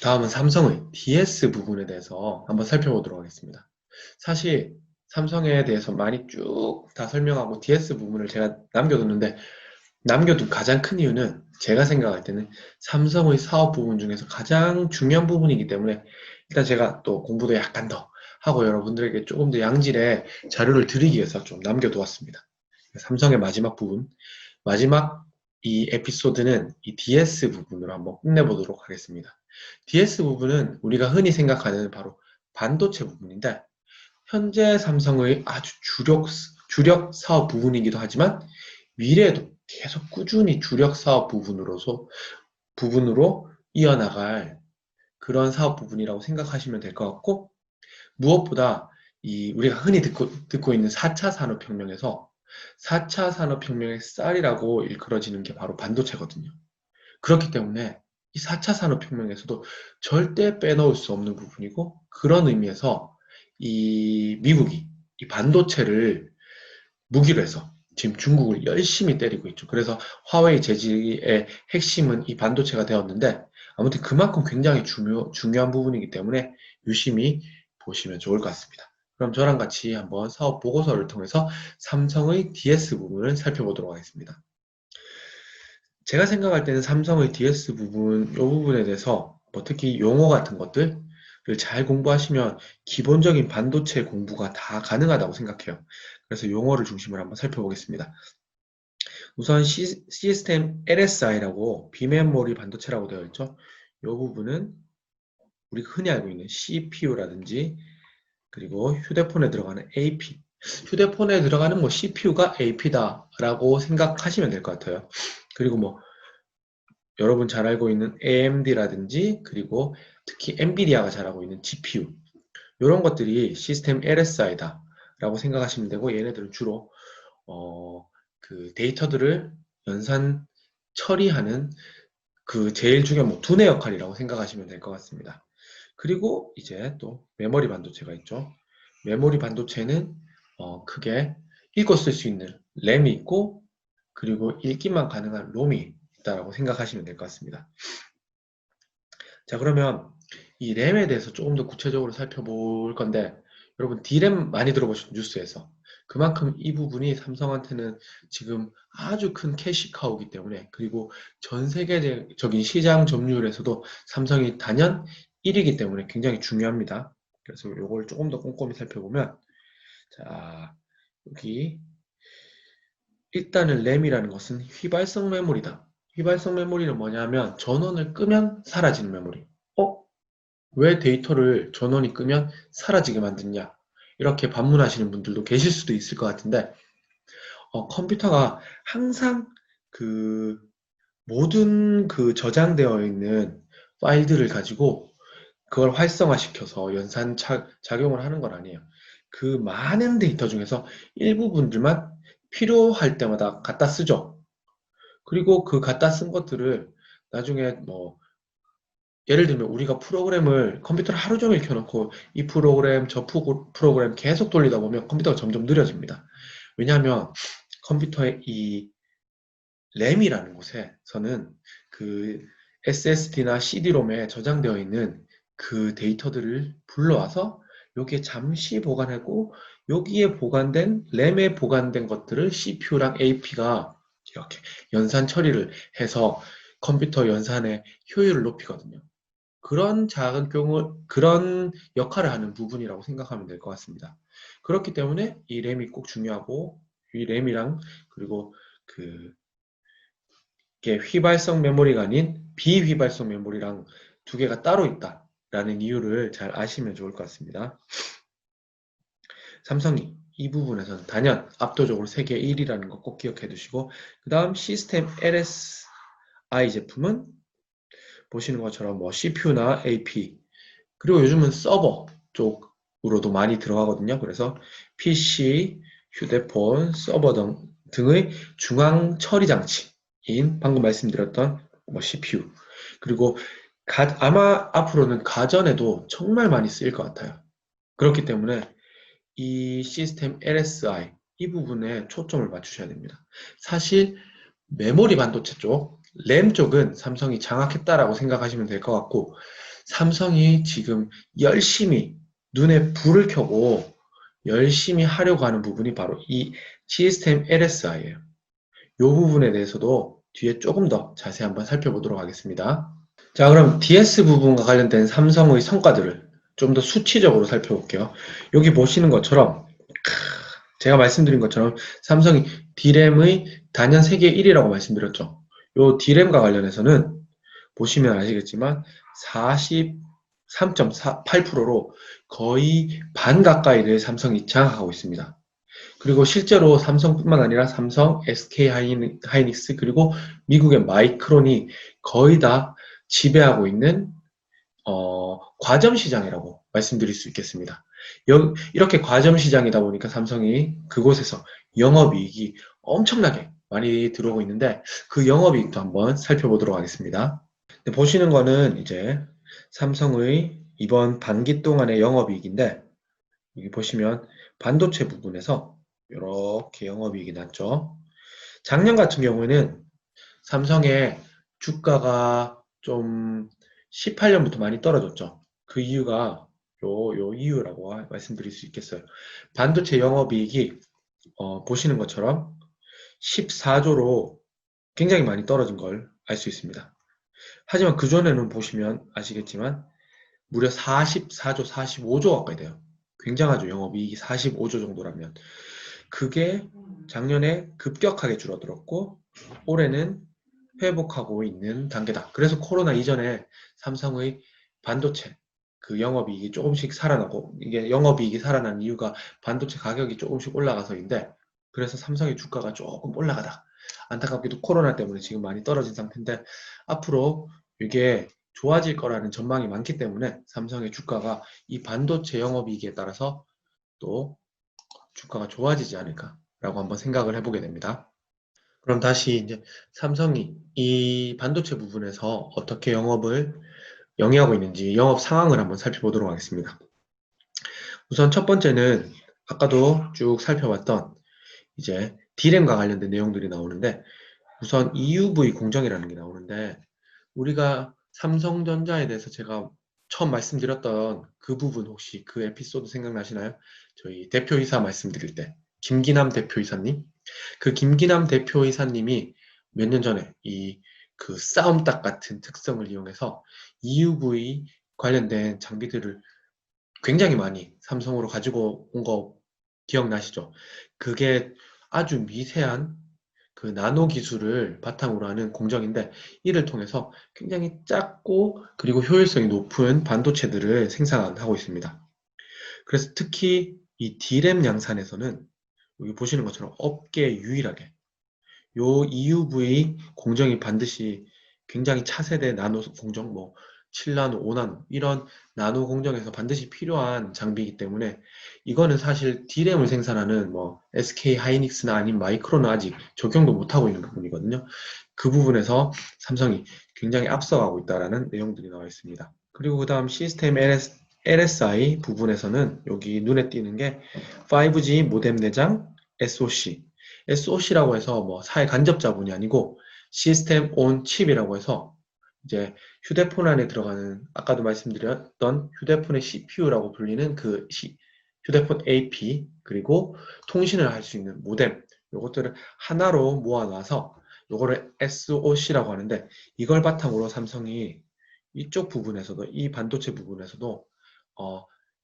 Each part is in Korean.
다음은 삼성의 DS 부분에 대해서 한번 살펴보도록 하겠습니다. 사실 삼성에 대해서 많이 쭉 다 설명하고 DS 부분을 제가 남겨뒀는데, 남겨둔 가장 큰 이유는 제가 생각할 때는 삼성의 사업 부분 중에서 가장 중요한 부분이기 때문에, 일단 제가 또 공부도 약간 더 하고 여러분들에게 조금 더 양질의 자료를 드리기 위해서 좀 남겨두었습니다. 삼성의 마지막 부분, 마지막 이 에피소드는 이 DS 부분으로 한번 끝내보도록 하겠습니다. DS 부분은 우리가 흔히 생각하는 바로 반도체 부분인데, 현재 삼성의 아주 주력 사업 부분이기도 하지만 미래에도 계속 꾸준히 주력 사업 부분으로 이어나갈 그런 사업 부분이라고 생각하시면 될 것 같고, 무엇보다 우리가 흔히 듣고 있는 4차 산업혁명에서 4차 산업혁명의 쌀이라고 일컬어지는 게 바로 반도체거든요. 그렇기 때문에 이 4차 산업혁명에서도 절대 빼놓을 수 없는 부분이고, 그런 의미에서 이 미국이 이 반도체를 무기로 해서 지금 중국을 열심히 때리고 있죠. 그래서 화웨이 제지의 핵심은 이 반도체가 되었는데, 아무튼 그만큼 굉장히 중요한 부분이기 때문에 유심히 보시면 좋을 것 같습니다. 그럼 저랑 같이 한번 사업 보고서를 통해서 삼성의 DS 부분을 살펴보도록 하겠습니다. 제가 생각할 때는 삼성의 DS 부분, 이 부분에 대해서 뭐 특히 용어 같은 것들을 잘 공부하시면 기본적인 반도체 공부가 다 가능하다고 생각해요. 그래서 용어를 중심으로 한번 살펴보겠습니다. 우선 시스템 LSI라고 비메모리 반도체라고 되어 있죠. 이 부분은 우리가 흔히 알고 있는 CPU라든지, 그리고 휴대폰에 들어가는 AP, 휴대폰에 들어가는 뭐 CPU가 AP다라고 생각하시면 될 것 같아요. 그리고 뭐 여러분 잘 알고 있는 AMD라든지, 그리고 특히 엔비디아가 잘 알고 있는 GPU, 이런 것들이 시스템 LSI다 라고 생각하시면 되고, 얘네들은 주로 그 데이터들을 연산 처리하는 그 제일 중요한 뭐 두뇌 역할이라고 생각하시면 될 것 같습니다. 그리고 이제 또 메모리 반도체가 있죠. 메모리 반도체는 크게 읽고 쓸 수 있는 램이 있고, 그리고 읽기만 가능한 롬이 있다라고 생각하시면 될 것 같습니다. 자, 그러면 이 램에 대해서 조금 더 구체적으로 살펴볼 건데, 여러분 D램 많이 들어보셨죠? 뉴스에서. 그만큼 이 부분이 삼성한테는 지금 아주 큰 캐시카우이기 때문에, 그리고 전 세계적인 시장 점유율에서도 삼성이 단연 1위이기 때문에 굉장히 중요합니다. 그래서 이걸 조금 더 꼼꼼히 살펴보면, 자, 여기 일단은 램이라는 것은 휘발성 메모리다. 휘발성 메모리는 뭐냐면 전원을 끄면 사라지는 메모리. 왜 데이터를 전원이 끄면 사라지게 만드냐? 이렇게 반문하시는 분들도 계실 수도 있을 것 같은데, 컴퓨터가 항상 그 모든 그 저장되어 있는 파일들을 가지고 그걸 활성화시켜서 작용을 하는 건 아니에요. 그 많은 데이터 중에서 일부분들만 필요할 때마다 갖다 쓰죠. 그리고 그 갖다 쓴 것들을 나중에 뭐 예를 들면 우리가 프로그램을 컴퓨터를 하루 종일 켜놓고 이 프로그램 저 프로그램 계속 돌리다 보면 컴퓨터가 점점 느려집니다. 왜냐하면 컴퓨터의 이 램이라는 곳에서는 그 SSD나 CD롬에 저장되어 있는 그 데이터들을 불러와서 여기에 잠시 보관하고, 여기에 보관된 램에 보관된 것들을 CPU랑 AP가 이렇게 연산 처리를 해서 컴퓨터 연산의 효율을 높이거든요. 그런 역할을 하는 부분이라고 생각하면 될 것 같습니다. 그렇기 때문에 이 램이 꼭 중요하고, 이 램이랑 그리고 그 이게 휘발성 메모리가 아닌 비휘발성 메모리랑 두 개가 따로 있다라는 이유를 잘 아시면 좋을 것 같습니다. 삼성이 이 부분에서는 단연 압도적으로 세계 1위라는 거 꼭 기억해 두시고, 그 다음 시스템 LSI 제품은 보시는 것처럼 뭐 CPU나 AP, 그리고 요즘은 서버 쪽으로도 많이 들어가거든요. 그래서 PC, 휴대폰, 서버 등의 중앙 처리 장치인 방금 말씀드렸던 뭐 CPU, 그리고 아마 앞으로는 가전에도 정말 많이 쓰일 것 같아요. 그렇기 때문에 이 시스템 LSI 이 부분에 초점을 맞추셔야 됩니다. 사실 메모리 반도체 쪽, 램 쪽은 삼성이 장악했다라고 생각하시면 될 것 같고, 삼성이 지금 열심히 눈에 불을 켜고 열심히 하려고 하는 부분이 바로 이 시스템 LSI예요. 이 부분에 대해서도 뒤에 조금 더 자세히 한번 살펴보도록 하겠습니다. 자, 그럼 DS 부분과 관련된 삼성의 성과들을 좀 더 수치적으로 살펴볼게요. 여기 보시는 것처럼 제가 말씀드린 것처럼 삼성이 D램의 단연 세계 1위라고 말씀드렸죠. 요 D램과 관련해서는 보시면 아시겠지만 43.8%로 거의 반 가까이를 삼성이 장악하고 있습니다. 그리고 실제로 삼성뿐만 아니라 삼성, SK 하이닉스 그리고 미국의 마이크론이 거의 다 지배하고 있는 과점 시장이라고 말씀드릴 수 있겠습니다. 이렇게 과점 시장이다 보니까 삼성이 그곳에서 영업이익이 엄청나게 많이 들어오고 있는데 그 영업이익도 한번 살펴보도록 하겠습니다. 보시는 거는 이제 삼성의 이번 반기 동안의 영업이익인데 여기 보시면 반도체 부분에서 이렇게 영업이익이 났죠. 작년 같은 경우에는 삼성의 주가가 좀 18년부터 많이 떨어졌죠. 그 이유가 요 이유라고 말씀드릴 수 있겠어요. 반도체 영업이익이 보시는 것처럼 14조로 굉장히 많이 떨어진 걸 알 수 있습니다. 하지만 그전에는 보시면 아시겠지만 무려 44조, 45조 가까이 돼요. 굉장하죠. 영업이익이 45조 정도라면. 그게 작년에 급격하게 줄어들었고 올해는 회복하고 있는 단계다. 그래서 코로나 이전에 삼성의 반도체 그 영업이익이 조금씩 살아나고 이게 영업이익이 살아난 이유가 반도체 가격이 조금씩 올라가서인데 그래서 삼성의 주가가 조금 올라가다. 안타깝게도 코로나 때문에 지금 많이 떨어진 상태인데 앞으로 이게 좋아질 거라는 전망이 많기 때문에 삼성의 주가가 이 반도체 영업이익에 따라서 또 주가가 좋아지지 않을까라고 한번 생각을 해보게 됩니다. 그럼 다시 이제 삼성이 이 반도체 부분에서 어떻게 영업을 영위하고 있는지 영업 상황을 한번 살펴보도록 하겠습니다. 우선 첫 번째는 아까도 쭉 살펴봤던 이제 D램과 관련된 내용들이 나오는데 우선 EUV 공정이라는 게 나오는데 우리가 삼성전자에 대해서 제가 처음 말씀드렸던 그 부분 혹시 그 에피소드 생각나시나요? 저희 대표이사 말씀드릴 때 김기남 대표이사님 그 김기남 대표이사님이 몇 년 전에 이 그 싸움닭 같은 특성을 이용해서 EUV 관련된 장비들을 굉장히 많이 삼성으로 가지고 온 거 기억나시죠? 그게 아주 미세한 그 나노 기술을 바탕으로 하는 공정인데 이를 통해서 굉장히 작고 그리고 효율성이 높은 반도체들을 생산하고 있습니다. 그래서 특히 이 D램 양산에서는 여기 보시는 것처럼 업계 유일하게 요 EUV 공정이 반드시 굉장히 차세대 나노 공정, 뭐 7나노, 5나노 이런 나노 공정에서 반드시 필요한 장비이기 때문에 이거는 사실 D램을 생산하는 뭐 SK 하이닉스나 아니면 마이크론은 아직 적용도 못하고 있는 부분이거든요. 그 부분에서 삼성이 굉장히 앞서가고 있다라는 내용들이 나와 있습니다. 그리고 그 다음 시스템 LSI 부분에서는 여기 눈에 띄는 게 5G 모뎀 내장 SoC SoC라고 해서 뭐 사회 간접 자본이 아니고 시스템 온 칩이라고 해서 이제 휴대폰 안에 들어가는 아까도 말씀드렸던 휴대폰의 CPU라고 불리는 그 휴대폰 AP 그리고 통신을 할 수 있는 모뎀 요것들을 하나로 모아놔서 요거를 SoC라고 하는데 이걸 바탕으로 삼성이 이쪽 부분에서도 이 반도체 부분에서도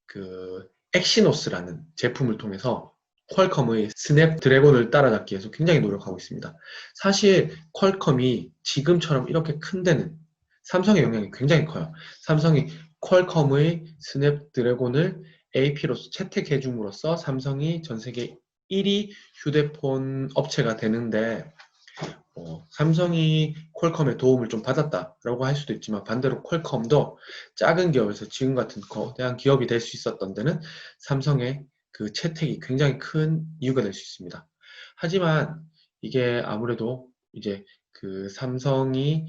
그 엑시노스라는 제품을 통해서 퀄컴의 스냅드래곤을 따라잡기 위해서 굉장히 노력하고 있습니다. 사실 퀄컴이 지금처럼 이렇게 큰 데는 삼성의 영향이 굉장히 커요. 삼성이 퀄컴의 스냅드래곤을 AP로서 채택해 줌으로써 삼성이 전 세계 1위 휴대폰 업체가 되는데 삼성이 퀄컴의 도움을 좀 받았다라고 할 수도 있지만 반대로 퀄컴도 작은 기업에서 지금 같은 거대한 기업이 될 수 있었던 데는 삼성의 그 채택이 굉장히 큰 이유가 될 수 있습니다. 하지만 이게 아무래도 이제 그 삼성이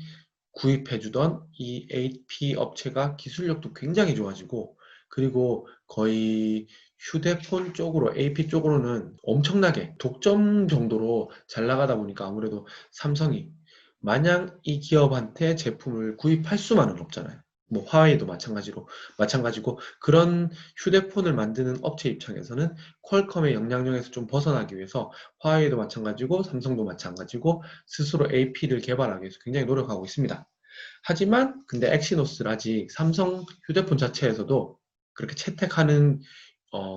구입해주던 이 AP 업체가 기술력도 굉장히 좋아지고 그리고 거의 휴대폰 쪽으로 AP 쪽으로는 엄청나게 독점 정도로 잘 나가다 보니까 아무래도 삼성이 마냥 이 기업한테 제품을 구입할 수만은 없잖아요. 뭐 화웨이도 마찬가지고 그런 휴대폰을 만드는 업체 입장에서는 퀄컴의 역량력에서 좀 벗어나기 위해서 화웨이도 마찬가지고 삼성도 마찬가지고 스스로 AP를 개발하기 위해서 굉장히 노력하고 있습니다. 하지만 근데 엑시노스는 아직 삼성 휴대폰 자체에서도 그렇게 채택하는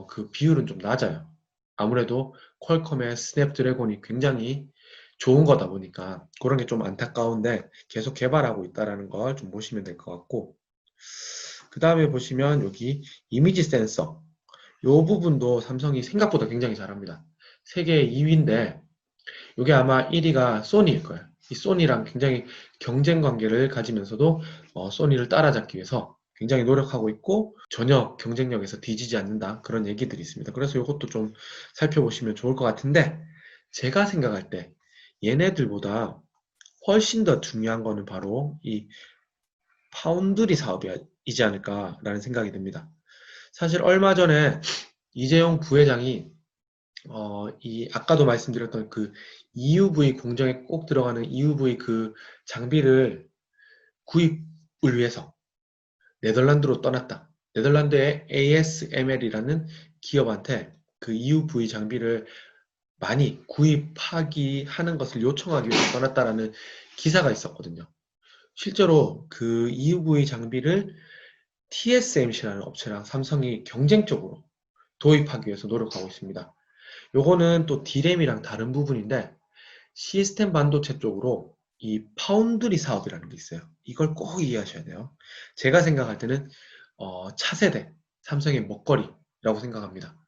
그 비율은 좀 낮아요. 아무래도 퀄컴의 스냅드래곤이 굉장히 좋은 거다 보니까 그런 게 좀 안타까운데 계속 개발하고 있다는 걸 좀 보시면 될 것 같고, 그 다음에 보시면 여기 이미지 센서 이 부분도 삼성이 생각보다 굉장히 잘합니다. 세계 2위인데 이게 아마 1위가 소니일 거예요. 이 소니랑 굉장히 경쟁 관계를 가지면서도 소니를 따라잡기 위해서 굉장히 노력하고 있고 전혀 경쟁력에서 뒤지지 않는다, 그런 얘기들이 있습니다. 그래서 이것도 좀 살펴보시면 좋을 것 같은데, 제가 생각할 때 얘네들보다 훨씬 더 중요한 거는 바로 이 파운드리 사업이지 않을까라는 생각이 듭니다. 사실 얼마 전에 이재용 부회장이 이 아까도 말씀드렸던 그 EUV 공정에 꼭 들어가는 EUV 그 장비를 구입을 위해서 네덜란드로 떠났다. 네덜란드의 ASML이라는 기업한테 그 EUV 장비를 많이 구입하기 하는 것을 요청하기 위해서 떠났다라는 기사가 있었거든요. 실제로 그 EUV 장비를 TSMC라는 업체랑 삼성이 경쟁적으로 도입하기 위해서 노력하고 있습니다. 요거는 또 D램이랑 다른 부분인데, 시스템 반도체 쪽으로 이 파운드리 사업이라는 게 있어요. 이걸 꼭 이해하셔야 돼요. 제가 생각할 때는 차세대 삼성의 먹거리라고 생각합니다.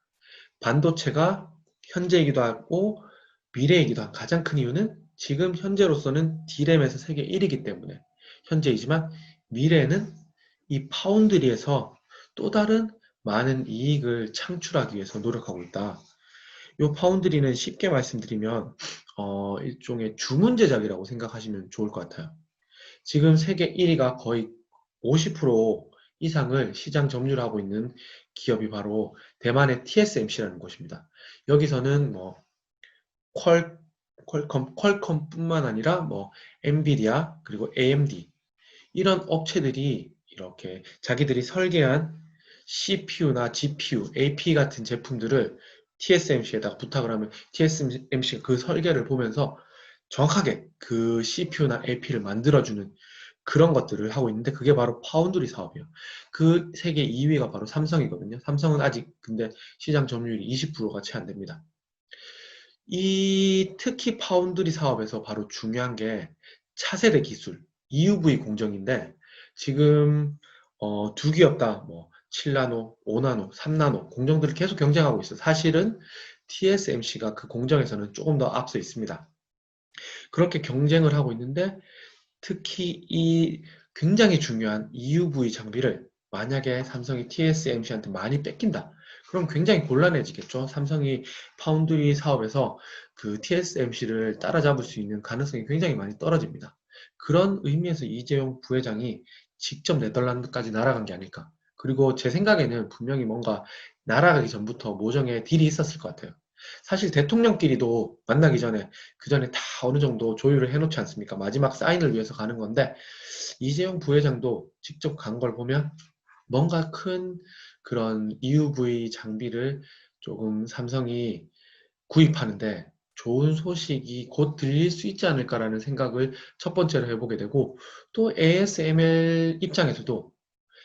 반도체가 현재이기도 하고 미래이기도 한 가장 큰 이유는 지금 현재로서는 D램에서 세계 1위이기 때문에 현재이지만, 미래에는 이 파운드리에서 또 다른 많은 이익을 창출하기 위해서 노력하고 있다. 이 파운드리는 쉽게 말씀드리면 일종의 주문 제작이라고 생각하시면 좋을 것 같아요. 지금 세계 1위가 거의 50% 이상을 시장 점유하고 있는 기업이 바로 대만의 TSMC라는 곳입니다. 여기서는 뭐 퀄컴뿐만 아니라 뭐 엔비디아 그리고 AMD 이런 업체들이 이렇게 자기들이 설계한 CPU나 GPU, AP 같은 제품들을 TSMC에다가 부탁을 하면 TSMC가 그 설계를 보면서 정확하게 그 CPU나 AP를 만들어주는 그런 것들을 하고 있는데, 그게 바로 파운드리 사업이에요. 그 세계 2위가 바로 삼성이거든요. 삼성은 아직 근데 시장 점유율이 20%가 채 안 됩니다. 이 특히 파운드리 사업에서 바로 중요한 게 차세대 기술, EUV 공정인데, 지금 두 기업 다 뭐 7나노, 5나노, 3나노 공정들을 계속 경쟁하고 있어요. 사실은 TSMC가 그 공정에서는 조금 더 앞서 있습니다. 그렇게 경쟁을 하고 있는데, 특히 이 굉장히 중요한 EUV 장비를 만약에 삼성이 TSMC한테 많이 뺏긴다, 그럼 굉장히 곤란해지겠죠. 삼성이 파운드리 사업에서 그 TSMC를 따라잡을 수 있는 가능성이 굉장히 많이 떨어집니다. 그런 의미에서 이재용 부회장이 직접 네덜란드까지 날아간 게 아닐까. 그리고 제 생각에는 분명히 뭔가 날아가기 전부터 모종의 딜이 있었을 것 같아요. 사실 대통령끼리도 만나기 전에 그 전에 다 어느 정도 조율을 해놓지 않습니까? 마지막 사인을 위해서 가는 건데, 이재용 부회장도 직접 간 걸 보면 뭔가 큰 그런 EUV 장비를 조금 삼성이 구입하는데 좋은 소식이 곧 들릴 수 있지 않을까라는 생각을 첫 번째로 해보게 되고, 또 ASML 입장에서도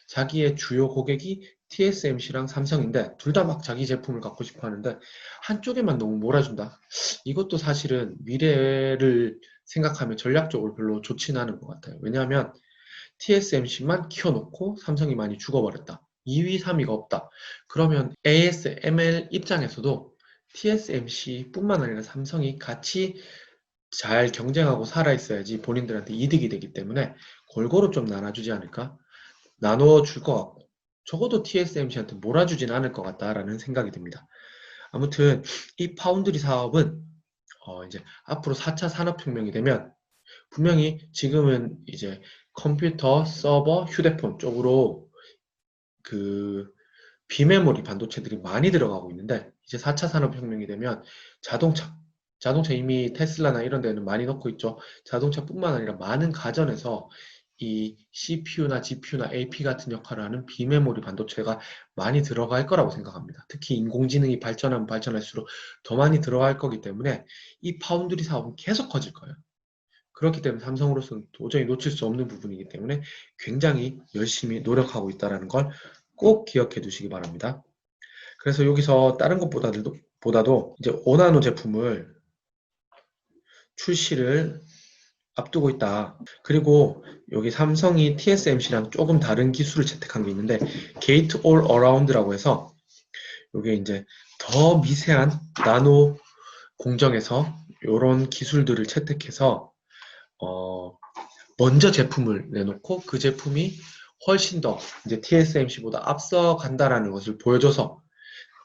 자기의 주요 고객이 TSMC랑 삼성인데 둘 다 막 자기 제품을 갖고 싶어 하는데 한쪽에만 너무 몰아준다. 이것도 사실은 미래를 생각하면 전략적으로 별로 좋지는 않은 것 같아요. 왜냐하면 TSMC만 키워놓고 삼성이 많이 죽어버렸다. 2위, 3위가 없다. 그러면 ASML 입장에서도 TSMC뿐만 아니라 삼성이 같이 잘 경쟁하고 살아있어야지 본인들한테 이득이 되기 때문에 골고루 좀 나눠주지 않을까? 나눠줄 것 같고, 적어도 TSMC한테 몰아주진 않을 것 같다라는 생각이 듭니다. 아무튼 이 파운드리 사업은 이제 앞으로 4차 산업혁명이 되면 분명히 지금은 이제 컴퓨터, 서버, 휴대폰 쪽으로 그 비메모리 반도체들이 많이 들어가고 있는데, 이제 4차 산업혁명이 되면 자동차, 자동차 이미 테슬라나 이런 데는 많이 넣고 있죠. 자동차뿐만 아니라 많은 가전에서 이 CPU나 GPU나 AP 같은 역할을 하는 비메모리 반도체가 많이 들어갈 거라고 생각합니다. 특히 인공지능이 발전하면 발전할수록 더 많이 들어갈 거기 때문에 이 파운드리 사업은 계속 커질 거예요. 그렇기 때문에 삼성으로서는 도저히 놓칠 수 없는 부분이기 때문에 굉장히 열심히 노력하고 있다는 걸 꼭 기억해 두시기 바랍니다. 그래서 여기서 다른 것보다도 이제 5나노 제품을 출시를 앞두고 있다. 그리고 여기 삼성이 TSMC랑 조금 다른 기술을 채택한 게 있는데 게이트 올 어라운드라고 해서 이게 이제 더 미세한 나노 공정에서 이런 기술들을 채택해서 먼저 제품을 내놓고 그 제품이 훨씬 더 이제 TSMC보다 앞서간다라는 것을 보여줘서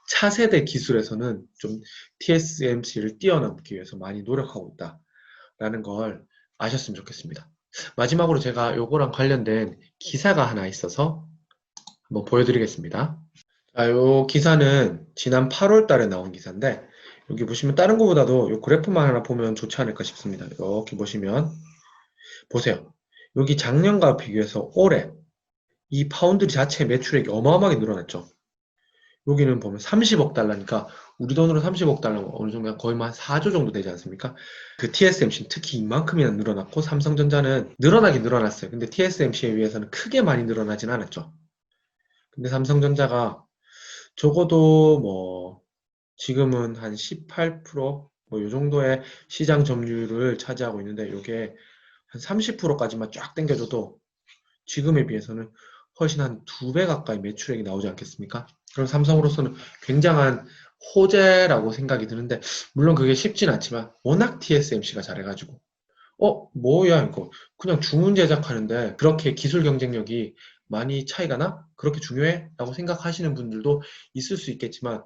차세대 기술에서는 좀 TSMC를 뛰어넘기 위해서 많이 노력하고 있다라는 걸 아셨으면 좋겠습니다. 마지막으로 제가 요거랑 관련된 기사가 하나 있어서 한번 보여드리겠습니다. 자, 요 기사는 지난 8월 달에 나온 기사인데 여기 보시면 다른 것보다도 요 그래프만 하나 보면 좋지 않을까 싶습니다. 이렇게 보시면 보세요. 여기 작년과 비교해서 올해 이 파운드리 자체 매출액이 어마어마하게 늘어났죠. 여기는 보면 30억 달러니까 우리 돈으로 30억 달러 어느 정도 거의 한 4조 정도 되지 않습니까? 그 TSMC는 특히 이만큼이나 늘어났고 삼성전자는 늘어나긴 늘어났어요. 근데 TSMC에 비해서는 크게 많이 늘어나진 않았죠. 근데 삼성전자가 적어도 뭐 지금은 한 18%, 뭐 요 정도의 시장 점유율을 차지하고 있는데 이게 한 30%까지만 쫙 당겨줘도 지금에 비해서는 훨씬 한 2배 가까이 매출액이 나오지 않겠습니까? 그럼 삼성으로서는 굉장한 호재라고 생각이 드는데 물론 그게 쉽진 않지만 워낙 TSMC가 잘해가지고 뭐야 이거 그냥 주문 제작하는데 그렇게 기술 경쟁력이 많이 차이가 나? 그렇게 중요해? 라고 생각하시는 분들도 있을 수 있겠지만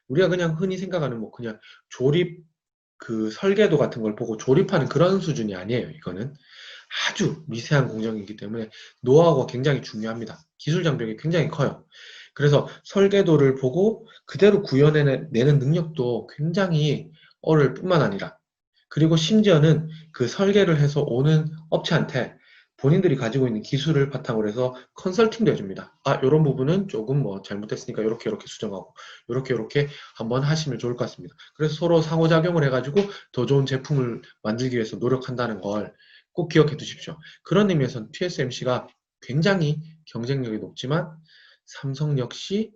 우리가 그냥 흔히 생각하는 뭐 그냥 조립 그 설계도 같은 걸 보고 조립하는 그런 수준이 아니에요. 이거는 아주 미세한 공정이기 때문에 노하우가 굉장히 중요합니다. 기술 장벽이 굉장히 커요. 그래서 설계도를 보고 그대로 구현해내는 능력도 굉장히 어려울 뿐만 아니라 그리고 심지어는 그 설계를 해서 오는 업체한테 본인들이 가지고 있는 기술을 바탕으로 해서 컨설팅도 해줍니다. 이런 부분은 조금 뭐 잘못됐으니까 이렇게 수정하고 이렇게 한번 하시면 좋을 것 같습니다. 그래서 서로 상호작용을 해가지고 더 좋은 제품을 만들기 위해서 노력한다는 걸 꼭 기억해 두십시오. 그런 의미에서는 TSMC가 굉장히 경쟁력이 높지만 삼성 역시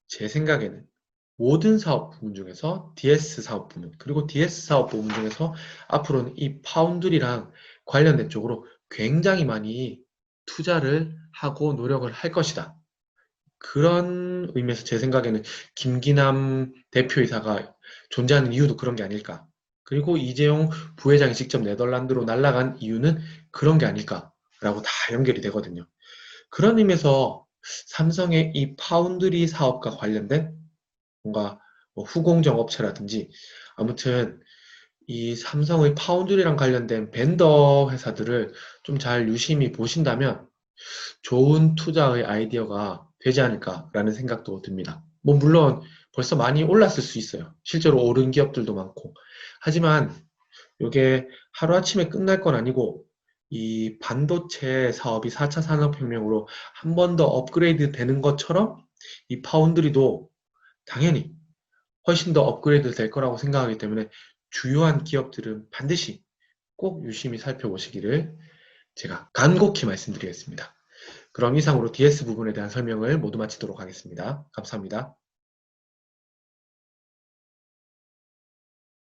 제 생각에는 모든 사업 부문 중에서 DS 사업 부문, 그리고 DS 사업 부문 중에서 앞으로는 이 파운드리랑 관련된 쪽으로 굉장히 많이 투자를 하고 노력을 할 것이다. 그런 의미에서 제 생각에는 김기남 대표이사가 존재하는 이유도 그런 게 아닐까. 그리고 이재용 부회장이 직접 네덜란드로 날아간 이유는 그런 게 아닐까라고 다 연결이 되거든요. 그런 의미에서 삼성의 이 파운드리 사업과 관련된 뭔가 뭐 후공정 업체라든지 아무튼 이 삼성의 파운드리랑 관련된 벤더 회사들을 좀 잘 유심히 보신다면 좋은 투자의 아이디어가 되지 않을까라는 생각도 듭니다. 뭐 물론 벌써 많이 올랐을 수 있어요. 실제로 오른 기업들도 많고. 하지만 이게 하루아침에 끝날 건 아니고 이 반도체 사업이 4차 산업혁명으로 한 번 더 업그레이드 되는 것처럼 이 파운드리도 당연히 훨씬 더 업그레이드 될 거라고 생각하기 때문에 주요한 기업들은 반드시 꼭 유심히 살펴보시기를 제가 간곡히 말씀드리겠습니다. 그럼 이상으로 DS 부분에 대한 설명을 모두 마치도록 하겠습니다. 감사합니다.